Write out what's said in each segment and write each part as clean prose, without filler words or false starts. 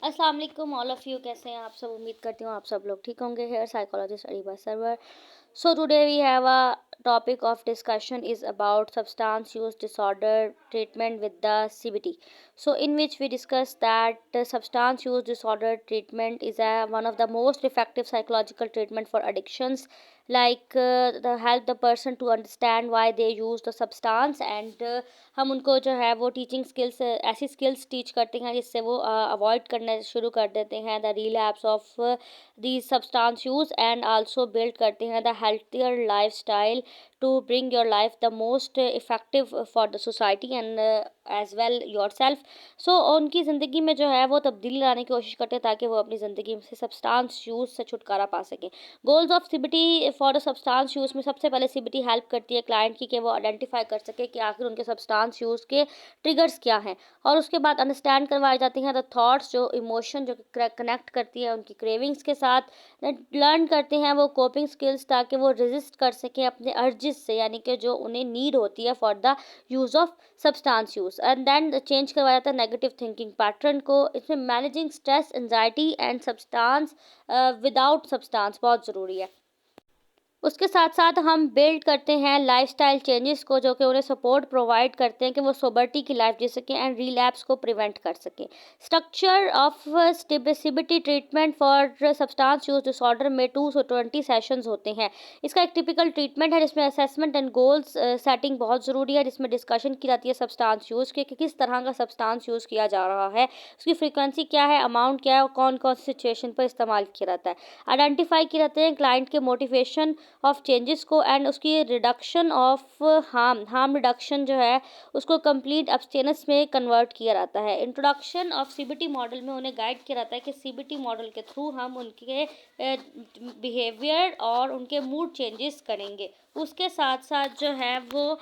अस्सलाम वालेकुम all of you, कैसे हैं आप सब। उम्मीद करती हूँ आप सब लोग ठीक होंगे। Here psychologist Areeba Sarwar. So today we have a topic of discussion is about substance use disorder treatment with the CBT. So in which we discuss that substance use disorder treatment is one of the most effective psychological treatment for addictions, like the help the person to understand why they use the substance, and हम उनको जो है वो teaching skills, ऐसी skills teach करते हैं जिससे वो अवॉइड करना शुरू कर देते हैं the relapse of the substance use, and also build करते हैं the healthier life style to bring your life the most effective for the society and as well yourself. So उनकी ज़िंदगी में जो है वो तब्दीली लाने की कोशिश करते हैं ताकि वो अपनी ज़िंदगी से सब्सटेंस यूज़ से छुटकारा पा सकें। Goals of CBT for the substance use में सबसे पहले सीबीटी हेल्प करती है क्लाइंट की कि वो आइडेंटिफाई कर सके कि आखिर उनके सब्सटेंस यूज़ के ट्रिगर्स क्या हैं, और उसके बाद अंडरस्टैंड करवाई जाती हैं द थॉट्स, जो इमोशन जो कनेक्ट करती है उनकी क्रेविंग्स के साथ। लर्न करते हैं वो कोपिंग स्किल्स ताकि वो रेजिस्ट कर सकें अपने अर्जिस से, यानी कि जो उन्हें नीड होती है for the use of substance use. And then change करवाया जाता है नेगेटिव थिंकिंग पैटर्न को। इसमें managing stress, anxiety and substance without substance बहुत ज़रूरी है। उसके साथ साथ हम बिल्ड करते हैं लाइफस्टाइल चेंजेस को, जो कि उन्हें सपोर्ट प्रोवाइड करते हैं कि वो सोबरिटी की लाइफ जी सकें एंड रिलैप्स को प्रिवेंट कर सकें। Structure of CBT treatment for substance use disorder में 2 से 20 सेशंस होते हैं। इसका एक टिपिकल ट्रीटमेंट है जिसमें असेसमेंट एंड गोल्स सेटिंग बहुत ज़रूरी है, जिसमें डिस्कशन की जाती है सब्सटेंस यूज़ के कि किस तरह का सब्सटेंस यूज़ किया जा रहा है, उसकी फ्रीक्वेंसी क्या है, अमाउंट क्या है और कौन कौन सी सिचुएशन पर इस्तेमाल किया जाता है। आइडेंटिफाई किए जाते हैं क्लाइंट के मोटिवेशन ऑफ चेंजेस को एंड उसकी रिडक्शन ऑफ हार्म रिडक्शन जो है उसको कंप्लीट अब्सटेनेंस में कन्वर्ट किया जाता है। इंट्रोडक्शन ऑफ सीबीटी मॉडल में उन्हें गाइड किया जाता है कि सीबीटी मॉडल के थ्रू हम उनके बिहेवियर और उनके मूड चेंजेस करेंगे। उसके साथ साथ जो है वो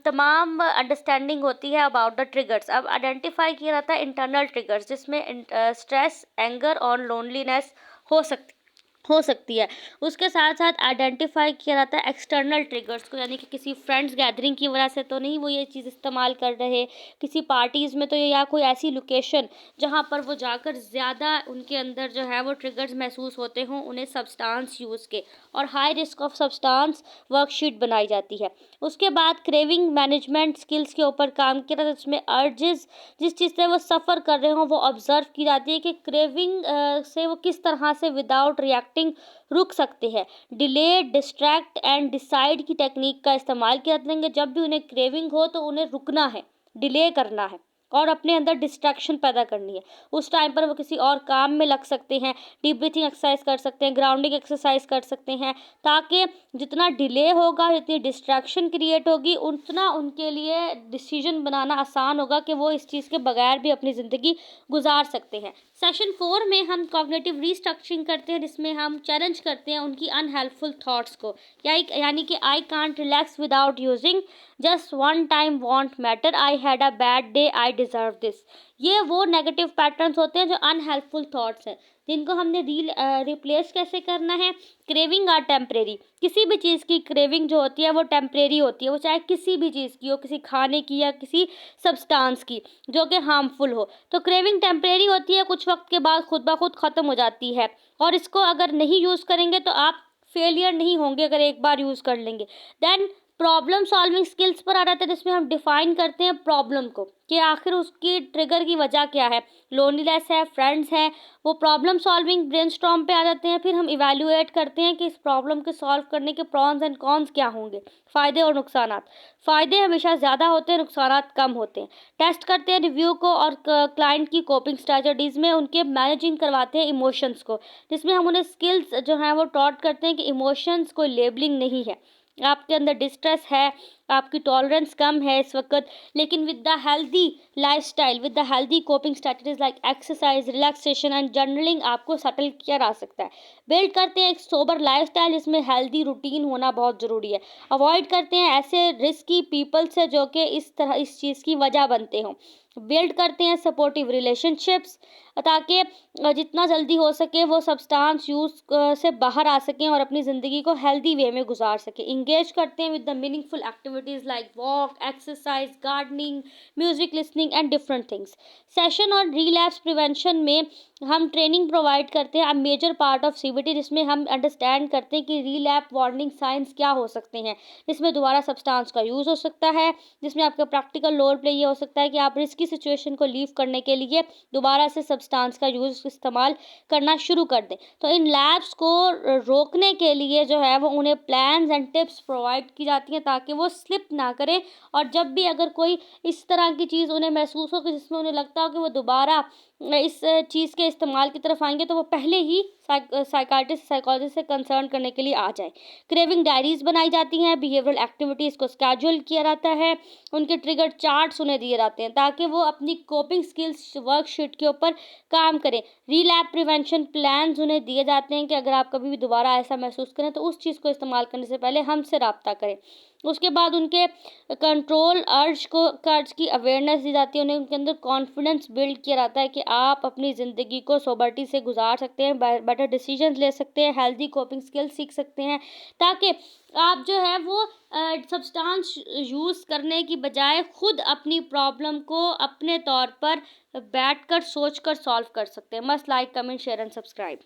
तमाम अंडरस्टैंडिंग होती है अबाउट द ट्रिगर्स। अब आइडेंटिफाई किया जाता है इंटरनल ट्रिगर्स, जिसमें स्ट्रेस, एंगर और लोनलीनेस हो सकती है। उसके साथ साथ आइडेंटिफाई किया जाता है एक्सटर्नल ट्रिगर्स को, यानी कि किसी फ्रेंड्स गैदरिंग की वजह से तो नहीं वो ये चीज़ इस्तेमाल कर रहे, किसी पार्टीज़ में तो या कोई ऐसी लोकेशन जहाँ पर वो जाकर ज़्यादा उनके अंदर जो है वो ट्रिगर्स महसूस होते हों उन्हें सब्सटेंस यूज़ के, और high risk of substance worksheet बनाई जाती है। उसके बाद क्रेविंग मैनेजमेंट स्किल्स के ऊपर काम किया जाता है, जिसमें अर्जेस जिस चीज़ से वो सफ़र कर रहे हों वो ऑब्जर्व की जाती है कि क्रेविंग से वो किस तरह से विदाउट रिएक्टिंग रुक सकते हैं। डिले, डिस्ट्रैक्ट एंड डिसाइड की टेक्निक का इस्तेमाल किया जाता है। जब भी उन्हें क्रेविंग हो तो उन्हें रुकना है, डिले करना है और अपने अंदर डिस्ट्रैक्शन पैदा करनी है। उस टाइम पर वो किसी और काम में लग सकते हैं, डीप ब्रीथिंग एक्सरसाइज कर सकते हैं, ग्राउंडिंग एक्सरसाइज कर सकते हैं, ताकि जितना डिले होगा, जितनी डिस्ट्रैक्शन क्रिएट होगी, उतना उनके लिए डिसीजन बनाना आसान होगा कि वो इस चीज़ के बगैर भी अपनी ज़िंदगी गुजार सकते हैं। सेशन 4 में हम कॉग्निटिव रीस्ट्रक्चरिंग करते हैं, जिसमें हम चैलेंज करते हैं उनकी अनहेल्पफुल थॉट्स को, यानी कि I can't relax without using, just one time won't matter, I had a bad day, I deserve this. ये वो नेगेटिव पैटर्न्स होते हैं जो अनहेल्पफुल थॉट्स हैं, जिनको हमने रिप्लेस कैसे करना है। क्रेविंग आर टेम्परेरी, किसी भी चीज़ की क्रेविंग जो होती है वो टेम्परेरी होती है, वो चाहे किसी भी चीज़ की हो, किसी खाने की या किसी सब्सटेंस की जो कि हार्मफुल हो। तो क्रेविंग टेम्परेरी होती है, कुछ वक्त के बाद खुद ब खुद ख़त्म हो जाती है, और इसको अगर नहीं यूज़ करेंगे तो आप फेलियर नहीं होंगे अगर एक बार यूज़ कर लेंगे। देन प्रॉब्लम सॉल्विंग स्किल्स पर आ जाते हैं, जिसमें हम डिफाइन करते हैं प्रॉब्लम को कि आखिर उसकी ट्रिगर की वजह क्या है। लोनलीनेस है, फ्रेंड्स हैं, वो प्रॉब्लम सॉल्विंग ब्रेनस्टॉर्म पे आ जाते हैं। फिर हम इवैल्यूएट करते हैं कि इस प्रॉब्लम के सॉल्व करने के प्रॉन्स एंड कॉन्स क्या होंगे, फ़ायदे और नुकसानात। फ़ायदे हमेशा ज़्यादा होते हैं, नुकसानात कम होते हैं। टेस्ट करते हैं रिव्यू को और क्लाइंट की कोपिंग स्ट्रैटेजीज़ में उनके मैनेजिंग करवाते हैं इमोशंस को, जिसमें हम उन्हें स्किल्स जो हैं वो टॉट करते हैं कि इमोशंस कोई लेबलिंग नहीं है। आपके अंदर डिस्ट्रेस है, आपकी टॉलरेंस कम है इस वक्त, लेकिन with the healthy lifestyle, with the healthy coping strategies like exercise, relaxation and journaling आपको सेटल किया जा सकता है। बिल्ड करते हैं एक सोबर लाइफस्टाइल, जिसमें हेल्दी रूटीन होना बहुत ज़रूरी है। अवॉइड करते हैं ऐसे रिस्की पीपल से जो कि इस चीज़ की वजह बनते हों। बिल्ड करते हैं सपोर्टिव रिलेशनशिप्स, ताकि जितना जल्दी हो सके वो सब्सटेंस यूज़ से बाहर आ सकें और अपनी ज़िंदगी को हेल्दी वे में गुजार सकें। इंगेज करते हैं with the meaningful activities like walk, exercise, gardening, music listening and different things. Session और रिलैप्स प्रिवेंशन में हम ट्रेनिंग प्रोवाइड करते हैं a major part of CBT, जिसमें हम अंडरस्टैंड करते हैं कि रिलैप वार्निंग साइंस क्या हो सकते हैं, जिसमें दोबारा सब्सटेंस का यूज़ हो सकता है, जिसमें आपका प्रैक्टिकल रोल प्ले ये हो सकता है कि आप रिस्की सिचुएशन को लीव करने के लिए दोबारा से सब्सटेंस का यूज़ इस्तेमाल करना शुरू कर दें। तो इन लैब्स को रोकने के लिए जो है वो उन्हें प्लान्स एंड टिप्स प्रोवाइड की जाती हैं ताकि वो स्लिप ना करें, और जब भी अगर कोई इस तरह की चीज़ उन्हें महसूस हो कि जिसमें उन्हें लगता हो कि वो दोबारा इस चीज़ के इस्तेमाल की तरफ आएंगे, तो वो पहले ही साइकाट्रिस्ट साइकोलॉजिस्ट से कंसर्न करने के लिए आ जाए। क्रेविंग डायरीज बनाई जाती हैं, बिहेवियरल एक्टिविटीज़ को स्केड्यूल किया जाता है, उनके ट्रिगर चार्ट्स उन्हें दिए जाते हैं ताकि वो अपनी कोपिंग स्किल्स वर्कशीट के ऊपर काम करें। रीलैप प्रिवेंशन प्लान्स उन्हें दिए जाते हैं कि अगर आप कभी भी दोबारा ऐसा महसूस करें तो उस चीज़ को इस्तेमाल करने से पहले हमसे राब्ता करें। उसके बाद उनके कंट्रोल अर्ज की अवेयरनेस दी जाती है, उन्हें उनके अंदर कॉन्फिडेंस बिल्ड किया जाता है कि आप अपनी ज़िंदगी को सोबरिटी से गुजार सकते हैं, बेटर डिसीजंस ले सकते हैं, हेल्दी कोपिंग स्किल्स सीख सकते हैं, ताकि आप जो है वो सब्सटेंस यूज़ करने की बजाय खुद अपनी प्रॉब्लम को अपने तौर पर बैठकर सोचकर सॉल्व कर सकते हैं। Must like, comment, share and subscribe.